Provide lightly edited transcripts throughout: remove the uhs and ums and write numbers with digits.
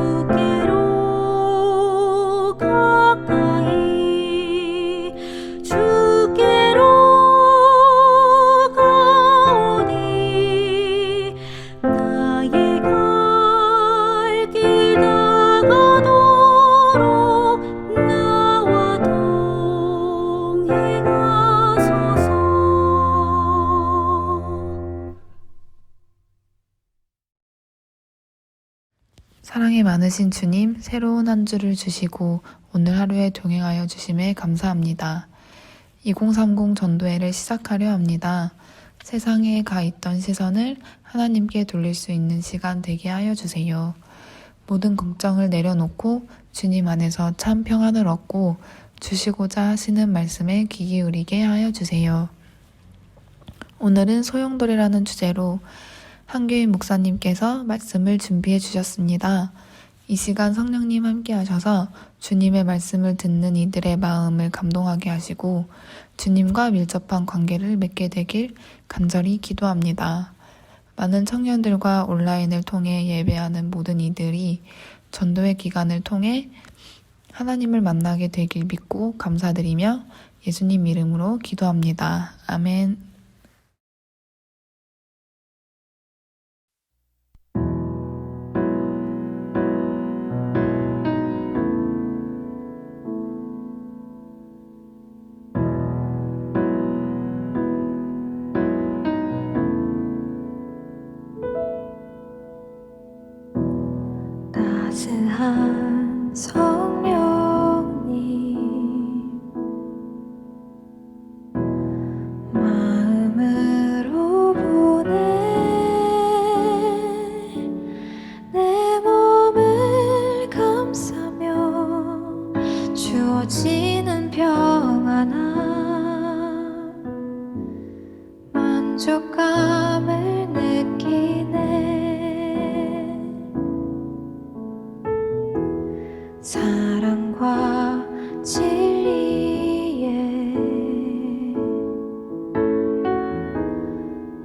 주께로 가까이 주께로 가오니 나의 갈 길 다가도록 나와 동행하소서. 사랑이 많으신 주님, 새로운 한 주를 주시고 오늘 하루에 동행하여 주심에 감사합니다. 2030 전도회를 시작하려 합니다. 세상에 가 있던 시선을 하나님께 돌릴 수 있는 시간 되게 하여 주세요. 모든 걱정을 내려놓고 주님 안에서 참 평안을 얻고 주시고자 하시는 말씀에 귀 기울이게 하여 주세요. 오늘은 소용돌이라는 주제로 한교인 목사님께서 말씀을 준비해 주셨습니다. 이 시간 성령님 함께 하셔서 주님의 말씀을 듣는 이들의 마음을 감동하게 하시고 주님과 밀접한 관계를 맺게 되길 간절히 기도합니다. 많은 청년들과 온라인을 통해 예배하는 모든 이들이 전도회 기간을 통해 하나님을 만나게 되길 믿고 감사드리며 예수님 이름으로 기도합니다. 아멘. 따스한 성령님 마음으로 보내 내 몸을 감싸며 주어지는 평안함 만족감을 느끼네. 사랑과 진리에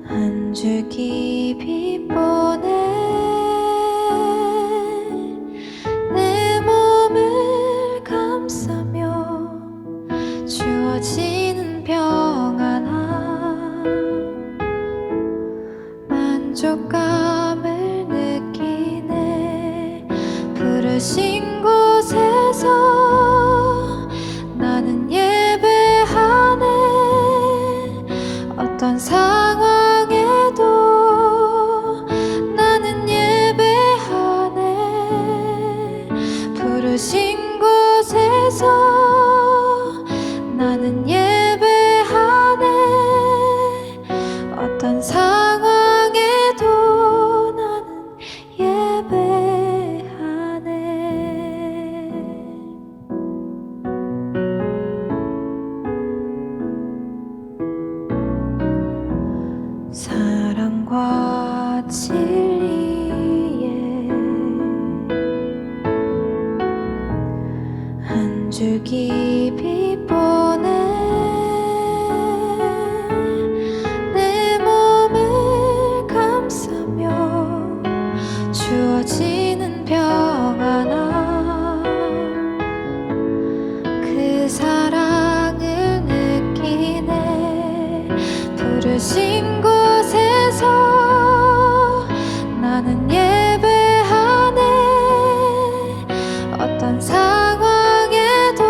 한 줄 깊이 보내 내 몸을 감싸며 주어지는 평안함 만족감을 느끼네. 부르신 곳에서 나는 예배하네. 어떤 상황에도 나는 예배하네. 부르신 곳에서 나는 예배하네. 어떤 상황에도 나는 예배하네. 사랑과 진리에 한 줄 깊이 보내 내 몸을 감싸며 주어지는 평안함 그 사랑을 느끼네. 부르신 곳에서 나는 예배하네. 어떤 상황에도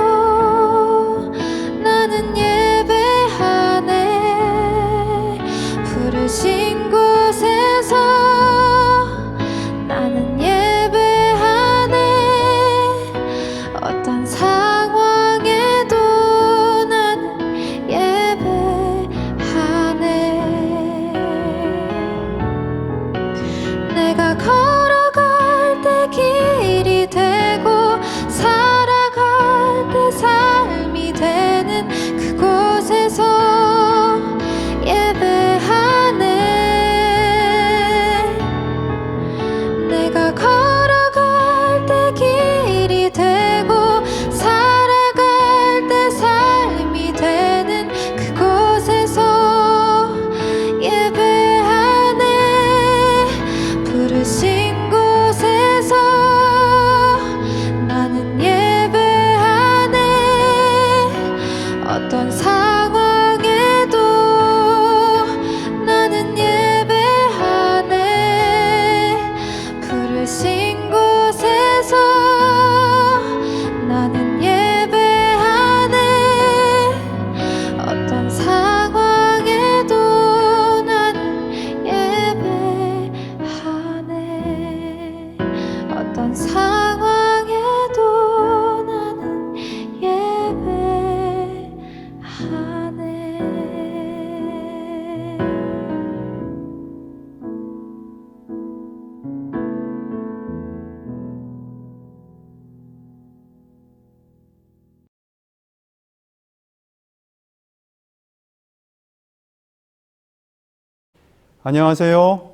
안녕하세요.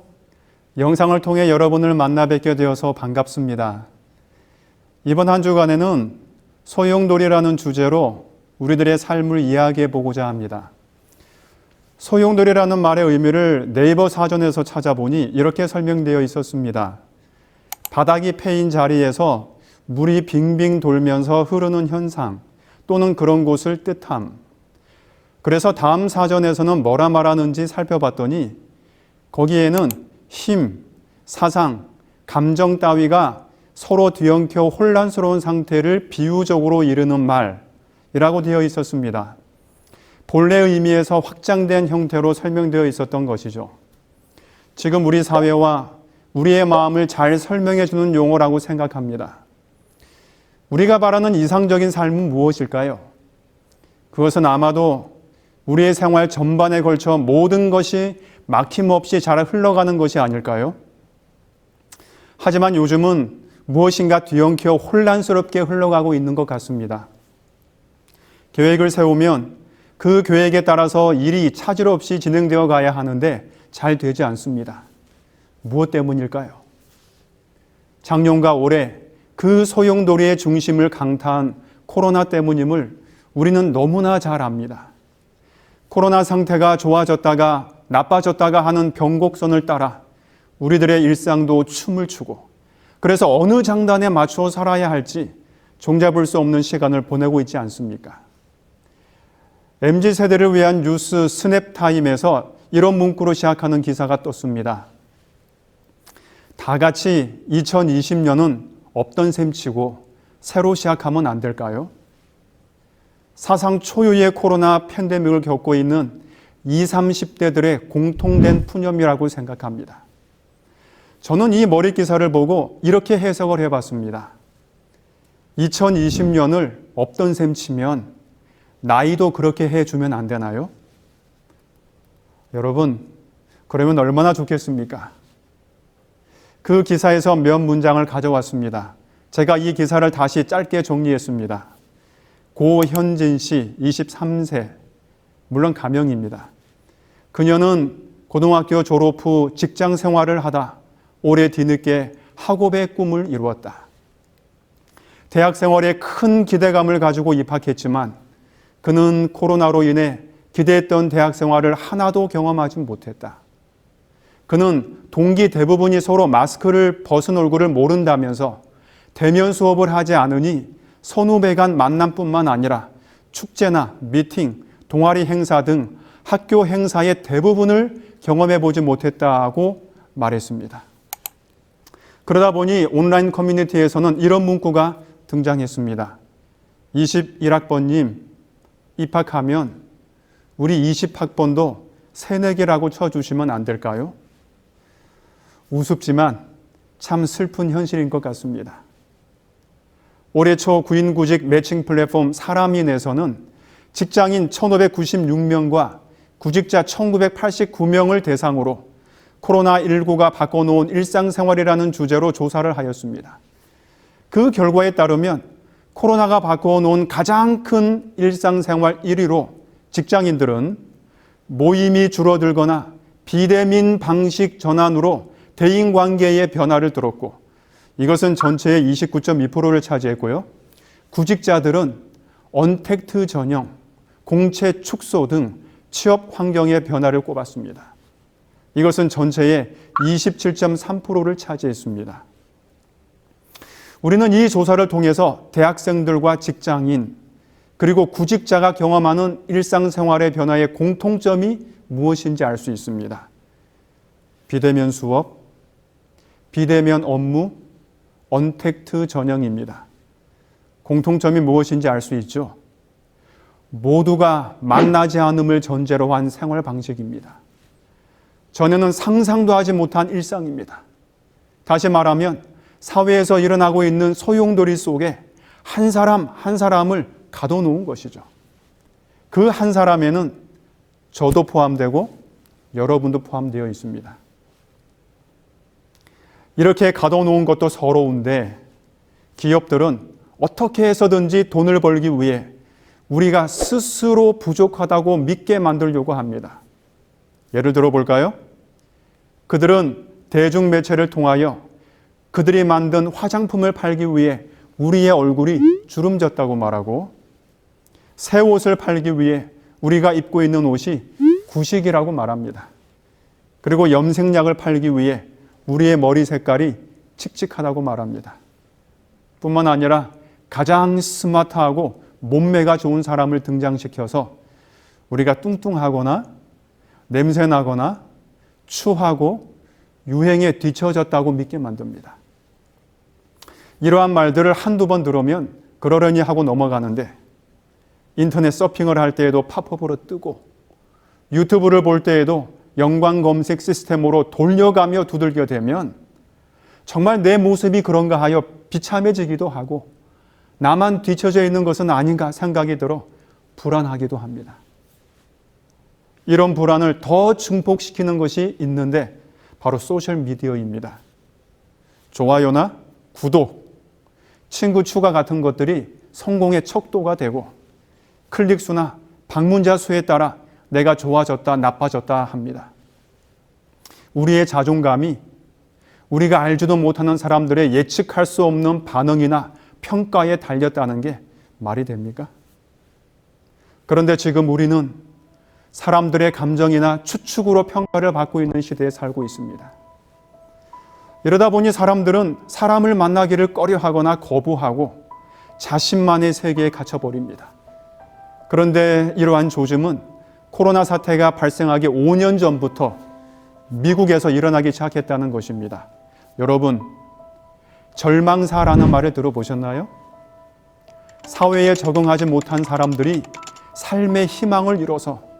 영상을 통해 여러분을 만나 뵙게 되어서 반갑습니다. 이번 한 주간에는 소용돌이라는 주제로 우리들의 삶을 이야기해 보고자 합니다. 소용돌이라는 말의 의미를 네이버 사전에서 찾아보니 이렇게 설명되어 있었습니다. 바닥이 패인 자리에서 물이 빙빙 돌면서 흐르는 현상 또는 그런 곳을 뜻함. 그래서 다음 사전에서는 뭐라 말하는지 살펴봤더니 거기에는 힘, 사상, 감정 따위가 서로 뒤엉켜 혼란스러운 상태를 비유적으로 이르는 말이라고 되어 있었습니다. 본래 의미에서 확장된 형태로 설명되어 있었던 것이죠. 지금 우리 사회와 우리의 마음을 잘 설명해 주는 용어라고 생각합니다. 우리가 바라는 이상적인 삶은 무엇일까요? 그것은 아마도 우리의 생활 전반에 걸쳐 모든 것이 막힘없이 잘 흘러가는 것이 아닐까요? 하지만 요즘은 무엇인가 뒤엉켜 혼란스럽게 흘러가고 있는 것 같습니다. 계획을 세우면 그 계획에 따라서 일이 차질 없이 진행되어 가야 하는데 잘 되지 않습니다. 무엇 때문일까요? 작년과 올해 그 소용돌이의 중심을 강타한 코로나 때문임을 우리는 너무나 잘 압니다. 코로나 상태가 좋아졌다가 나빠졌다가 하는 변곡선을 따라 우리들의 일상도 춤을 추고 그래서 어느 장단에 맞춰 살아야 할지 종잡을 수 없는 시간을 보내고 있지 않습니까? MZ세대를 위한 뉴스 스냅타임에서 이런 문구로 시작하는 기사가 떴습니다. 다 같이 2020년은 없던 셈치고 새로 시작하면 안 될까요? 사상 초유의 코로나 팬데믹을 겪고 있는 20, 30대들의 공통된 푸념이라고 생각합니다. 저는 이 머릿 기사를 보고 이렇게 해석을 해봤습니다. 2020년을 없던 셈 치면 나이도 그렇게 해주면 안 되나요? 여러분, 그러면 얼마나 좋겠습니까? 그 기사에서 몇 문장을 가져왔습니다. 제가 이 기사를 다시 짧게 정리했습니다. 고현진 씨, 23세, 물론 가명입니다. 그녀는 고등학교 졸업 후 직장 생활을 하다 올해 뒤늦게 학업의 꿈을 이루었다. 대학 생활에 큰 기대감을 가지고 입학했지만 그는 코로나로 인해 기대했던 대학 생활을 하나도 경험하지 못했다. 그는 동기 대부분이 서로 마스크를 벗은 얼굴을 모른다면서 대면 수업을 하지 않으니 선후배 간 만남뿐만 아니라 축제나 미팅, 동아리 행사 등 학교 행사의 대부분을 경험해 보지 못했다고 말했습니다. 그러다 보니 온라인 커뮤니티에서는 이런 문구가 등장했습니다. 21학번님, 입학하면 우리 20학번도 새내기라고 쳐주시면 안 될까요? 우습지만 참 슬픈 현실인 것 같습니다. 올해 초 구인구직 매칭 플랫폼 사람인에서는 직장인 1,596명과 구직자 1,989명을 대상으로 코로나19가 바꿔놓은 일상생활이라는 주제로 조사를 하였습니다. 그 결과에 따르면 코로나가 바꿔놓은 가장 큰 일상생활 1위로 직장인들은 모임이 줄어들거나 비대면 방식 전환으로 대인관계의 변화를 들었고 이것은 전체의 29.2%를 차지했고요. 구직자들은 언택트 전형, 공채 축소 등 취업 환경의 변화를 꼽았습니다. 이것은 전체의 27.3%를 차지했습니다. 우리는 이 조사를 통해서 대학생들과 직장인 그리고 구직자가 경험하는 일상생활의 변화의 공통점이 무엇인지 알 수 있습니다. 비대면 수업, 비대면 업무, 언택트 전형입니다. 공통점이 무엇인지 알 수 있죠. 모두가 만나지 않음을 전제로 한 생활 방식입니다. 전에는 상상도 하지 못한 일상입니다. 다시 말하면 사회에서 일어나고 있는 소용돌이 속에 한 사람 한 사람을 가둬놓은 것이죠. 그 한 사람에는 저도 포함되고 여러분도 포함되어 있습니다. 이렇게 가둬놓은 것도 서러운데 기업들은 어떻게 해서든지 돈을 벌기 위해 우리가 스스로 부족하다고 믿게 만들려고 합니다. 예를 들어 볼까요? 그들은 대중매체를 통하여 그들이 만든 화장품을 팔기 위해 우리의 얼굴이 주름졌다고 말하고, 새 옷을 팔기 위해 우리가 입고 있는 옷이 구식이라고 말합니다. 그리고 염색약을 팔기 위해 우리의 머리 색깔이 칙칙하다고 말합니다. 뿐만 아니라 가장 스마트하고 몸매가 좋은 사람을 등장시켜서 우리가 뚱뚱하거나 냄새나거나 추하고 유행에 뒤처졌다고 믿게 만듭니다. 이러한 말들을 한두 번 들으면 그러려니 하고 넘어가는데, 인터넷 서핑을 할 때에도 팝업으로 뜨고 유튜브를 볼 때에도 연관 검색 시스템으로 돌려가며 두들겨 대면 정말 내 모습이 그런가 하여 비참해지기도 하고 나만 뒤처져 있는 것은 아닌가 생각이 들어 불안하기도 합니다. 이런 불안을 더 증폭시키는 것이 있는데 바로 소셜미디어입니다. 좋아요나 구독, 친구 추가 같은 것들이 성공의 척도가 되고 클릭수나 방문자 수에 따라 내가 좋아졌다, 나빠졌다 합니다. 우리의 자존감이 우리가 알지도 못하는 사람들의 예측할 수 없는 반응이나 평가에 달렸다는 게 말이 됩니까? 그런데 지금 우리는 사람들의 감정이나 추측으로 평가를 받고 있는 시대에 살고 있습니다. 이러다 보니 사람들은 사람을 만나기를 꺼려하거나 거부하고 자신만의 세계에 갇혀버립니다. 그런데 이러한 조짐은 코로나 사태가 발생하기 5년 전부터 미국에서 일어나기 시작했다는 것입니다. 여러분, 절망사라는 말을 들어보셨나요? 사회에 적응하지 못한 사람들이 삶의 희망을 잃어서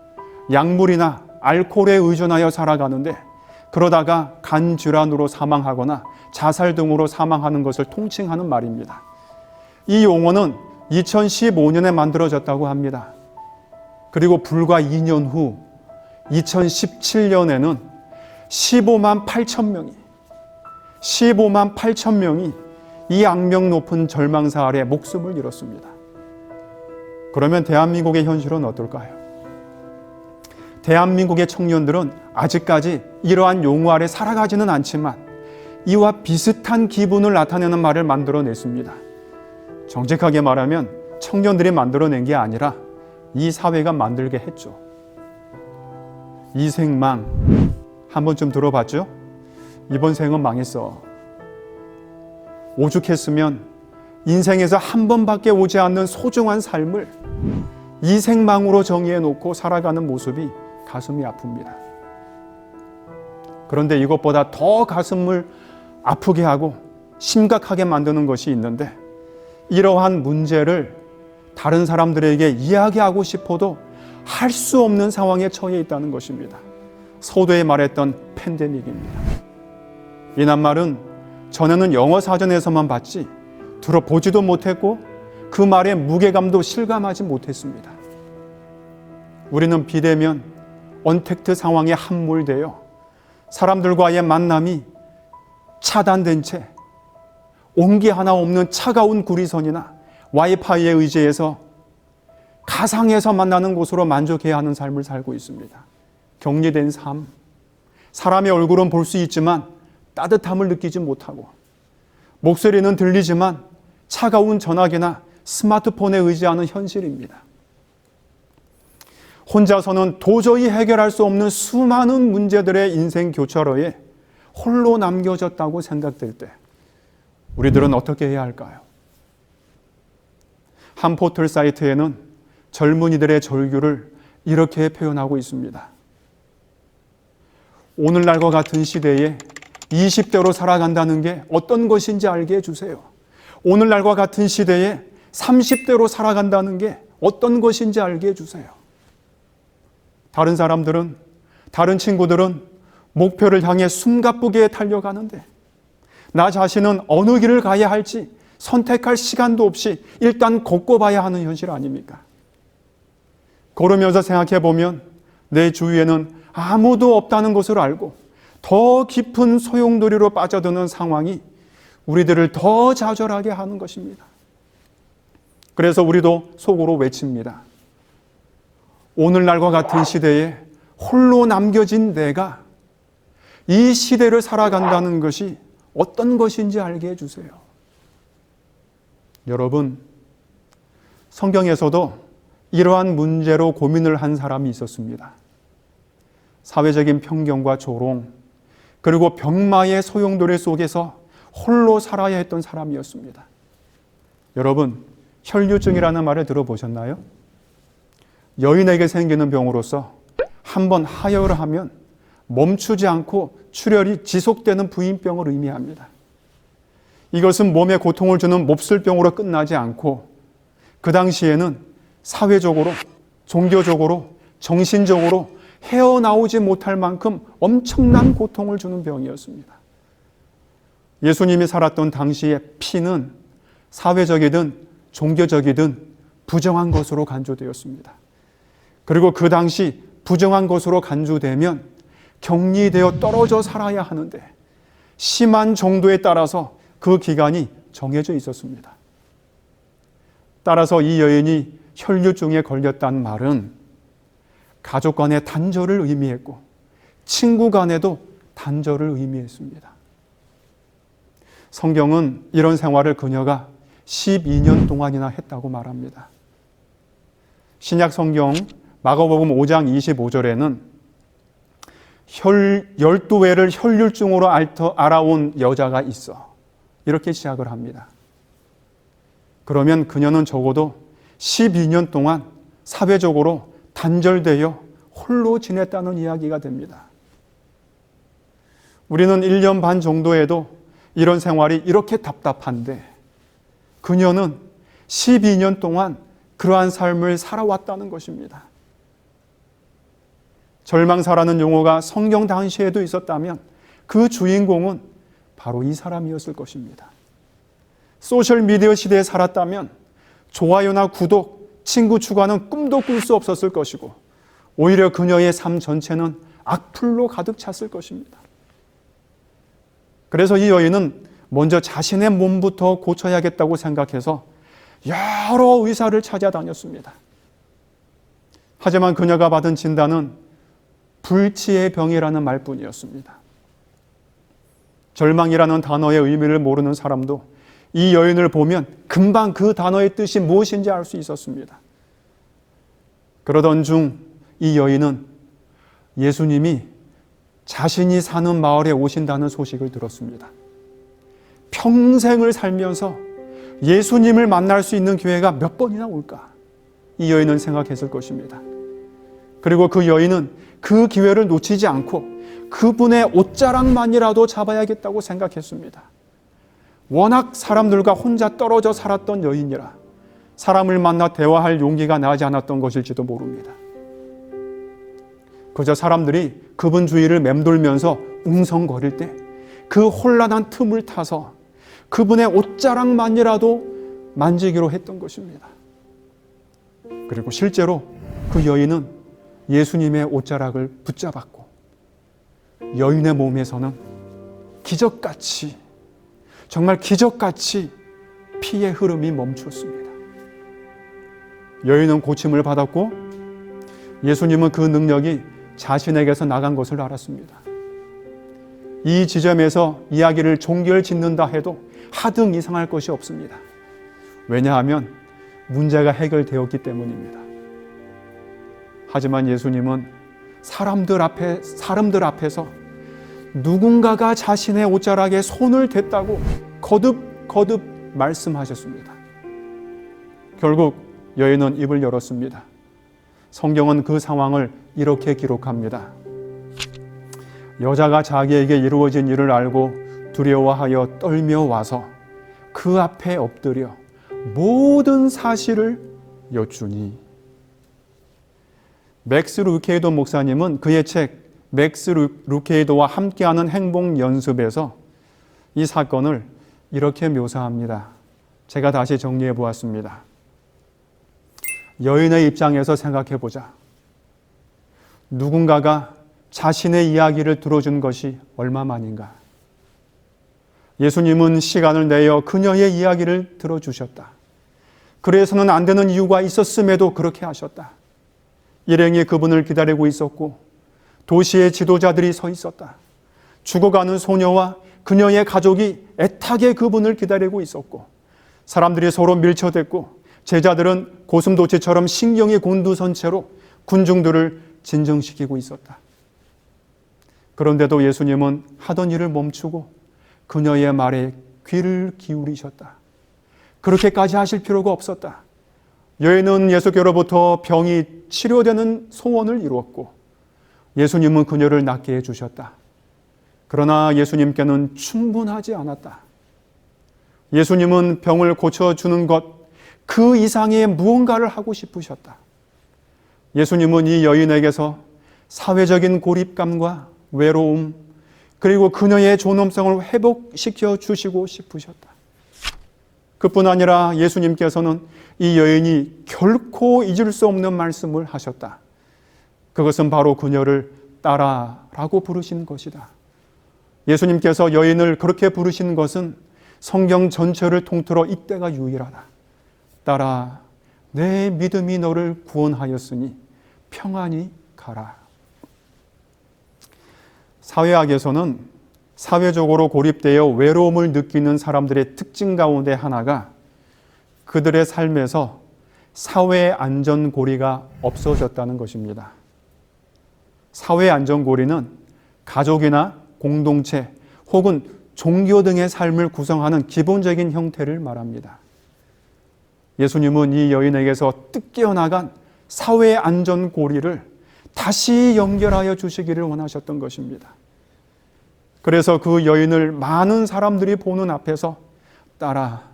약물이나 알코올에 의존하여 살아가는데, 그러다가 간질환으로 사망하거나 자살 등으로 사망하는 것을 통칭하는 말입니다. 이 용어는 2015년에 만들어졌다고 합니다. 그리고 불과 2년 후 2017년에는 15만 8천 명이 이 악명 높은 절망사 아래 목숨을 잃었습니다. 그러면 대한민국의 현실은 어떨까요? 대한민국의 청년들은 아직까지 이러한 용어 아래 살아가지는 않지만 이와 비슷한 기분을 나타내는 말을 만들어냈습니다. 정직하게 말하면 청년들이 만들어낸 게 아니라 이 사회가 만들게 했죠. 이생망 한 번쯤 들어봤죠? 이번 생은 망했어. 오죽했으면 인생에서 한 번밖에 오지 않는 소중한 삶을 이생망으로 정의해 놓고 살아가는 모습이 가슴이 아픕니다. 그런데 이것보다 더 가슴을 아프게 하고 심각하게 만드는 것이 있는데, 이러한 문제를 다른 사람들에게 이야기하고 싶어도 할 수 없는 상황에 처해 있다는 것입니다. 서두에 말했던 팬데믹입니다. 이 낱말은 전에는 영어 사전에서만 봤지 들어보지도 못했고 그 말의 무게감도 실감하지 못했습니다. 우리는 비대면, 언택트 상황에 함몰되어 사람들과의 만남이 차단된 채 온기 하나 없는 차가운 구리선이나 와이파이에 의지해서 가상에서 만나는 곳으로 만족해야 하는 삶을 살고 있습니다. 격리된 삶, 사람의 얼굴은 볼 수 있지만 따뜻함을 느끼지 못하고, 목소리는 들리지만 차가운 전화기나 스마트폰에 의지하는 현실입니다. 혼자서는 도저히 해결할 수 없는 수많은 문제들의 인생 교차로에 홀로 남겨졌다고 생각될 때 우리들은 어떻게 해야 할까요? 한 포털 사이트에는 젊은이들의 절규를 이렇게 표현하고 있습니다. 오늘날과 같은 시대에 20대로 살아간다는 게 어떤 것인지 알게 해주세요. 오늘날과 같은 시대에 30대로 살아간다는 게 어떤 것인지 알게 해주세요. 다른 사람들은, 다른 친구들은 목표를 향해 숨가쁘게 달려가는데 나 자신은 어느 길을 가야 할지 선택할 시간도 없이 일단 걷고 봐야 하는 현실 아닙니까? 걸으면서 생각해 보면 내 주위에는 아무도 없다는 것을 알고 더 깊은 소용돌이로 빠져드는 상황이 우리들을 더 좌절하게 하는 것입니다. 그래서 우리도 속으로 외칩니다. 오늘날과 같은 시대에 홀로 남겨진 내가 이 시대를 살아간다는 것이 어떤 것인지 알게 해주세요. 여러분, 성경에서도 이러한 문제로 고민을 한 사람이 있었습니다. 사회적인 편견과 조롱, 그리고 병마의 소용돌이 속에서 홀로 살아야 했던 사람이었습니다. 여러분, 혈류증이라는 말을 들어보셨나요? 여인에게 생기는 병으로서 한번 하혈을 하면 멈추지 않고 출혈이 지속되는 부인병을 의미합니다. 이것은 몸에 고통을 주는 몹쓸병으로 끝나지 않고 그 당시에는 사회적으로, 종교적으로, 정신적으로 헤어나오지 못할 만큼 엄청난 고통을 주는 병이었습니다. 예수님이 살았던 당시의 피는 사회적이든 종교적이든 부정한 것으로 간주되었습니다. 그리고 그 당시 부정한 것으로 간주되면 격리되어 떨어져 살아야 하는데 심한 정도에 따라서 그 기간이 정해져 있었습니다. 따라서 이 여인이 혈류증에 걸렸다는 말은 가족 간의 단절을 의미했고 친구 간에도 단절을 의미했습니다. 성경은 이런 생활을 그녀가 12년 동안이나 했다고 말합니다. 신약 성경 마가복음 5장 25절에는 12회를 혈류증으로 알아온 여자가 있어. 이렇게 시작을 합니다. 그러면 그녀는 적어도 12년 동안 사회적으로 단절되어 홀로 지냈다는 이야기가 됩니다. 우리는 1년 반 정도에도 이런 생활이 이렇게 답답한데 그녀는 12년 동안 그러한 삶을 살아왔다는 것입니다. 절망사라는 용어가 성경 당시에도 있었다면 그 주인공은 바로 이 사람이었을 것입니다. 소셜미디어 시대에 살았다면 좋아요나 구독, 친구 추가는 꿈도 꿀 수 없었을 것이고 오히려 그녀의 삶 전체는 악플로 가득 찼을 것입니다. 그래서 이 여인은 먼저 자신의 몸부터 고쳐야겠다고 생각해서 여러 의사를 찾아다녔습니다. 하지만 그녀가 받은 진단은 불치의 병이라는 말뿐이었습니다. 절망이라는 단어의 의미를 모르는 사람도 이 여인을 보면 금방 그 단어의 뜻이 무엇인지 알 수 있었습니다. 그러던 중 이 여인은 예수님이 자신이 사는 마을에 오신다는 소식을 들었습니다. 평생을 살면서 예수님을 만날 수 있는 기회가 몇 번이나 올까? 이 여인은 생각했을 것입니다. 그리고 그 여인은 그 기회를 놓치지 않고 그분의 옷자락만이라도 잡아야겠다고 생각했습니다. 워낙 사람들과 혼자 떨어져 살았던 여인이라 사람을 만나 대화할 용기가 나지 않았던 것일지도 모릅니다. 그저 사람들이 그분 주위를 맴돌면서 웅성거릴 때 그 혼란한 틈을 타서 그분의 옷자락만이라도 만지기로 했던 것입니다. 그리고 실제로 그 여인은 예수님의 옷자락을 붙잡았고 여인의 몸에서는 기적같이, 정말 기적같이 피의 흐름이 멈췄습니다. 여인은 고침을 받았고 예수님은 그 능력이 자신에게서 나간 것을 알았습니다. 이 지점에서 이야기를 종결 짓는다 해도 하등 이상할 것이 없습니다. 왜냐하면 문제가 해결되었기 때문입니다. 하지만 예수님은 사람들 앞에서 누군가가 자신의 옷자락에 손을 댔다고 거듭 말씀하셨습니다. 결국 여인은 입을 열었습니다. 성경은 그 상황을 이렇게 기록합니다. 여자가 자기에게 이루어진 일을 알고 두려워하여 떨며 와서 그 앞에 엎드려 모든 사실을 여쭈니. 맥스 루케이도 목사님은 그의 책 맥스 루케이도와 함께하는 행복 연습에서 이 사건을 이렇게 묘사합니다. 제가 다시 정리해 보았습니다. 여인의 입장에서 생각해 보자. 누군가가 자신의 이야기를 들어준 것이 얼마만인가. 예수님은 시간을 내어 그녀의 이야기를 들어주셨다. 그래서는 안 되는 이유가 있었음에도 그렇게 하셨다. 일행이 그분을 기다리고 있었고 도시의 지도자들이 서 있었다. 죽어가는 소녀와 그녀의 가족이 애타게 그분을 기다리고 있었고, 사람들이 서로 밀쳐댔고, 제자들은 고슴도치처럼 신경이 곤두선 채로 군중들을 진정시키고 있었다. 그런데도 예수님은 하던 일을 멈추고 그녀의 말에 귀를 기울이셨다. 그렇게까지 하실 필요가 없었다. 여인은 예수께로부터 병이 치료되는 소원을 이루었고, 예수님은 그녀를 낫게 해주셨다. 그러나 예수님께는 충분하지 않았다. 예수님은 병을 고쳐주는 것 그 이상의 무언가를 하고 싶으셨다. 예수님은 이 여인에게서 사회적인 고립감과 외로움, 그리고 그녀의 존엄성을 회복시켜 주시고 싶으셨다. 그뿐 아니라 예수님께서는 이 여인이 결코 잊을 수 없는 말씀을 하셨다. 그것은 바로 그녀를 따라라고 부르신 것이다. 예수님께서 여인을 그렇게 부르신 것은 성경 전체를 통틀어 이때가 유일하다. 따라, 내 믿음이 너를 구원하였으니 평안히 가라. 사회학에서는 사회적으로 고립되어 외로움을 느끼는 사람들의 특징 가운데 하나가 그들의 삶에서 사회 안전고리가 없어졌다는 것입니다. 사회 안전고리는 가족이나 공동체 혹은 종교 등의 삶을 구성하는 기본적인 형태를 말합니다. 예수님은 이 여인에게서 뜯겨나간 사회 안전고리를 다시 연결하여 주시기를 원하셨던 것입니다. 그래서 그 여인을 많은 사람들이 보는 앞에서 따라,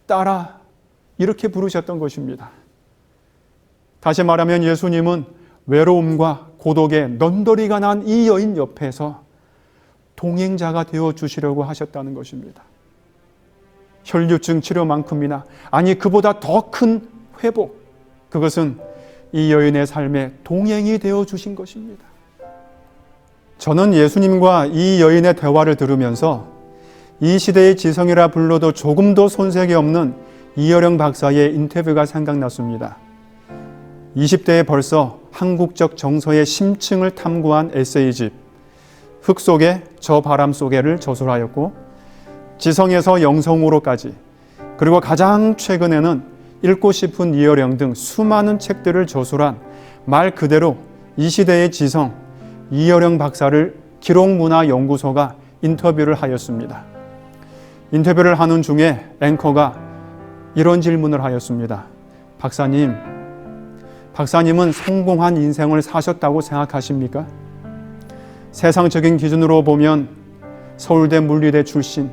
따라 이렇게 부르셨던 것입니다. 다시 말하면 예수님은 외로움과 고독에 넌더리가 난 이 여인 옆에서 동행자가 되어 주시려고 하셨다는 것입니다. 혈류증 치료만큼이나, 아니 그보다 더 큰 회복, 그것은 이 여인의 삶에 동행이 되어 주신 것입니다. 저는 예수님과 이 여인의 대화를 들으면서 이 시대의 지성이라 불러도 조금도 손색이 없는 이여령 박사의 인터뷰가 생각났습니다. 20대에 벌써 한국적 정서의 심층을 탐구한 에세이집 흙 속에 저 바람 속에를 저술하였고, 지성에서 영성으로까지, 그리고 가장 최근에는 읽고 싶은 이여령 등 수많은 책들을 저술한 말 그대로 이 시대의 지성 이여령 박사를 기록문화연구소가 인터뷰를 하였습니다. 인터뷰를 하는 중에 앵커가 이런 질문을 하였습니다. 박사님은 성공한 인생을 사셨다고 생각하십니까? 세상적인 기준으로 보면 서울대 물리대 출신,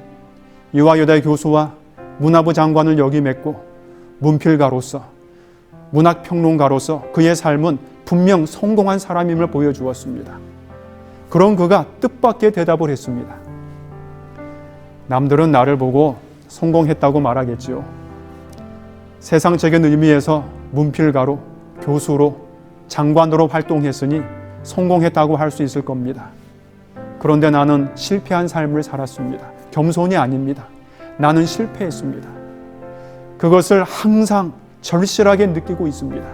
이화여대 교수와 문화부 장관을 역임했고, 문필가로서, 문학평론가로서 그의 삶은 분명 성공한 사람임을 보여주었습니다. 그런 그가 뜻밖의 대답을 했습니다. 남들은 나를 보고 성공했다고 말하겠지요. 세상적인 의미에서 문필가로, 교수로, 장관으로 활동했으니 성공했다고 할 수 있을 겁니다. 그런데 나는 실패한 삶을 살았습니다. 겸손이 아닙니다. 나는 실패했습니다. 그것을 항상 절실하게 느끼고 있습니다.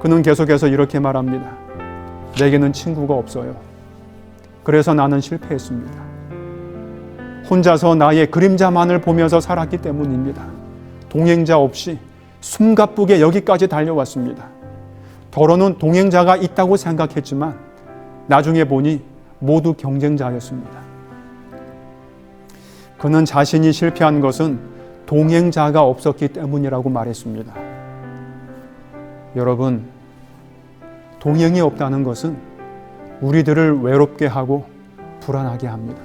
그는 계속해서 이렇게 말합니다. 내게는 친구가 없어요. 그래서 나는 실패했습니다. 혼자서 나의 그림자만을 보면서 살았기 때문입니다. 동행자 없이 숨가쁘게 여기까지 달려왔습니다. 더러는 동행자가 있다고 생각했지만 나중에 보니 모두 경쟁자였습니다. 그는 자신이 실패한 것은 동행자가 없었기 때문이라고 말했습니다. 여러분, 동행이 없다는 것은 우리들을 외롭게 하고 불안하게 합니다.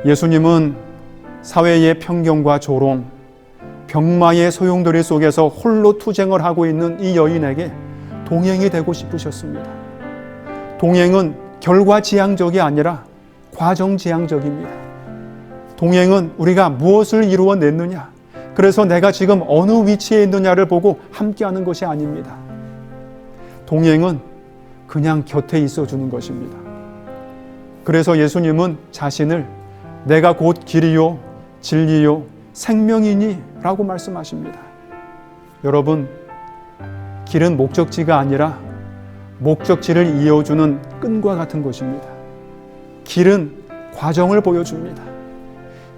예수님은 사회의 편견과 조롱, 병마의 소용돌이 속에서 홀로 투쟁을 하고 있는 이 여인에게 동행이 되고 싶으셨습니다. 동행은 결과지향적이 아니라 과정지향적입니다. 동행은 우리가 무엇을 이루어냈느냐, 그래서 내가 지금 어느 위치에 있느냐를 보고 함께하는 것이 아닙니다. 동행은 그냥 곁에 있어주는 것입니다. 그래서 예수님은 자신을 내가 곧 길이요 진리요 생명이니 라고 말씀하십니다. 여러분, 길은 목적지가 아니라 목적지를 이어주는 끈과 같은 것입니다. 길은 과정을 보여줍니다.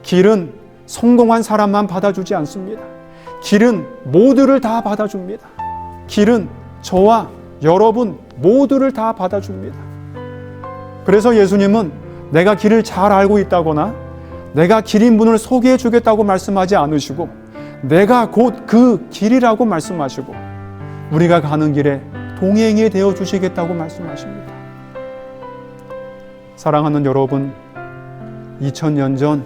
길은 성공한 사람만 받아주지 않습니다. 길은 모두를 다 받아줍니다. 길은 저와 여러분 모두를 다 받아줍니다. 그래서 예수님은 내가 길을 잘 알고 있다거나 내가 길인 분을 소개해 주겠다고 말씀하지 않으시고 내가 곧 그 길이라고 말씀하시고 우리가 가는 길에 동행이 되어 주시겠다고 말씀하십니다. 사랑하는 여러분, 2000년 전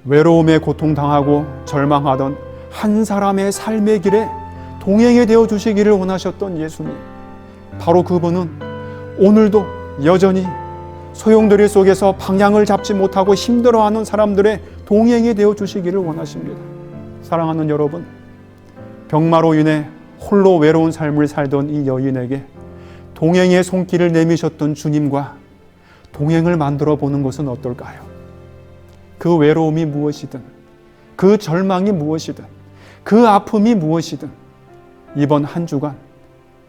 외로움에 고통당하고 절망하던 한 사람의 삶의 길에 동행이 되어 주시기를 원하셨던 예수님, 바로 그분은 오늘도 여전히 소용돌이 속에서 방향을 잡지 못하고 힘들어하는 사람들의 동행이 되어 주시기를 원하십니다. 사랑하는 여러분, 병마로 인해 홀로 외로운 삶을 살던 이 여인에게 동행의 손길을 내미셨던 주님과 동행을 만들어 보는 것은 어떨까요? 그 외로움이 무엇이든, 그 절망이 무엇이든, 그 아픔이 무엇이든 이번 한 주간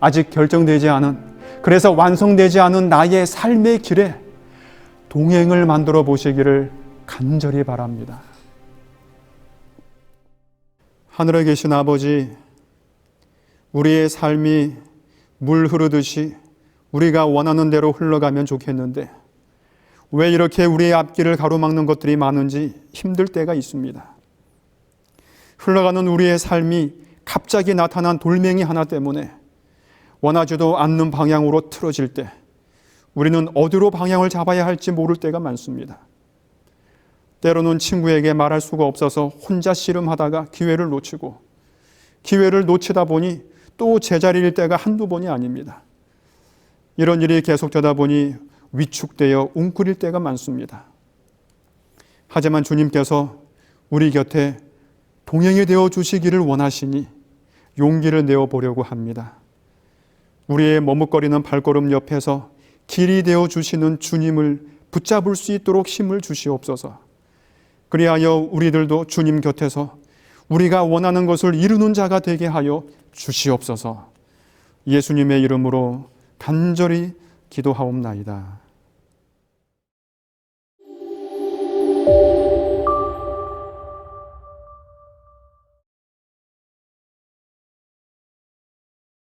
아직 결정되지 않은, 그래서 완성되지 않은 나의 삶의 길에 동행을 만들어 보시기를 간절히 바랍니다. 하늘에 계신 아버지, 우리의 삶이 물 흐르듯이 우리가 원하는 대로 흘러가면 좋겠는데 왜 이렇게 우리의 앞길을 가로막는 것들이 많은지 힘들 때가 있습니다. 흘러가는 우리의 삶이 갑자기 나타난 돌멩이 하나 때문에 원하지도 않는 방향으로 틀어질 때 우리는 어디로 방향을 잡아야 할지 모를 때가 많습니다. 때로는 친구에게 말할 수가 없어서 혼자 씨름하다가 기회를 놓치고, 기회를 놓치다 보니 또 제자리일 때가 한두 번이 아닙니다. 이런 일이 계속되다 보니 위축되어 웅크릴 때가 많습니다. 하지만 주님께서 우리 곁에 동행이 되어 주시기를 원하시니 용기를 내어 보려고 합니다. 우리의 머뭇거리는 발걸음 옆에서 길이 되어 주시는 주님을 붙잡을 수 있도록 힘을 주시옵소서. 그리하여 우리들도 주님 곁에서 우리가 원하는 것을 이루는 자가 되게 하여 주시옵소서. 예수님의 이름으로 간절히 기도하옵나이다.